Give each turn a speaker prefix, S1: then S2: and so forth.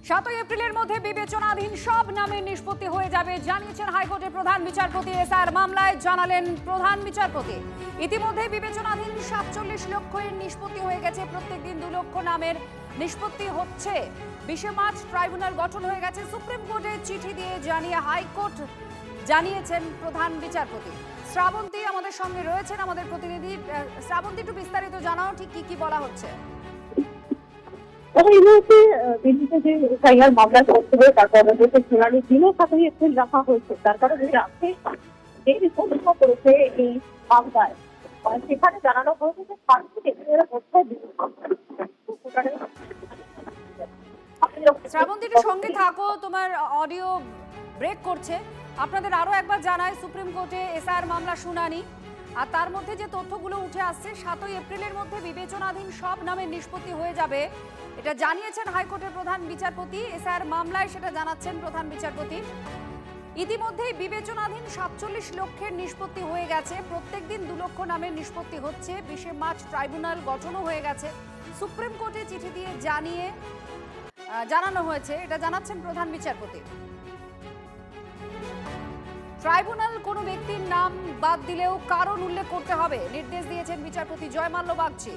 S1: 7 এপ্রিলের মধ্যে বিবেচনাধীন সব নামের নিষ্পত্তি হয়ে যাবে জানিয়েছেন হাইকোর্টের প্রধান বিচারপতি। এসআর মামলায় জানালেন প্রধান বিচারপতি। ইতিমধ্যে বিবেচনাধীন 47 লক্ষের নিষ্পত্তি হয়ে গেছে। প্রত্যেকদিন 2 লক্ষ নামের নিষ্পত্তি হচ্ছে। 20 মার্চ ট্রাইব্যুনাল গঠন হয়ে গেছে। সুপ্রিম কোর্টে চিঠি দিয়ে জানিয়ে হাইকোর্ট জানিয়েছেন প্রধান বিচারপতি। শ্রাবন্তী আমাদের সঙ্গে রয়েছেন, আমাদের প্রতিনিধি। শ্রাবন্তী, একটু বিস্তারিত জানাও, ঠিক কি কি বলা হচ্ছে?
S2: এই মুহূর্তে দিল্লিতে যে এফআইআর মামলা চলছে তার তদন্তের শুনানি দিনও 7 এপ্রিল রাখা হয়েছে। তার কারণে আজকে যে পরিচালনা করেছে এই মামলায় সেখানে জানানো হয়েছে যে 7 এপ্রিলের মধ্যে
S1: শ্রাবন্তী, একটু সঙ্গে থাকো, তোমার অডিও ব্রেক করছে। আপনাদের আরো একবার জানায়, সুপ্রিম কোর্টে এসআর মামলা শুনানি, আর তার মধ্যে যে তথ্যগুলো উঠে আসছে 7 এপ্রিলের মধ্যে বিবেচনাধীন সব নামের নিষ্পত্তি হয়ে যাবে, এটা জানিয়েছেন হাইকোর্টের প্রধান বিচারপতি। এসআর মামলায় সেটা জানাচ্ছেন প্রধান বিচারপতি। ইতিমধ্যেই বিবেচনাধীন 47 লক্ষের নিষ্পত্তি হয়ে গেছে। প্রত্যেকদিন 2 লক্ষ নামের নিষ্পত্তি হচ্ছে। 20 মার্চ ট্রাইব্যুনাল গঠনও হয়ে গেছে। সুপ্রিম কোর্টে চিঠি দিয়ে জানানো হয়েছে, এটা জানাচ্ছেন প্রধান বিচারপতি। ট্রাইব্যুনাল কোনো ব্যক্তির নাম বাদ দিলেও কারণ উল্লেখ করতে হবে নির্দেশ দিয়েছেন বিচারপতি জয়মাল্য বাগচি।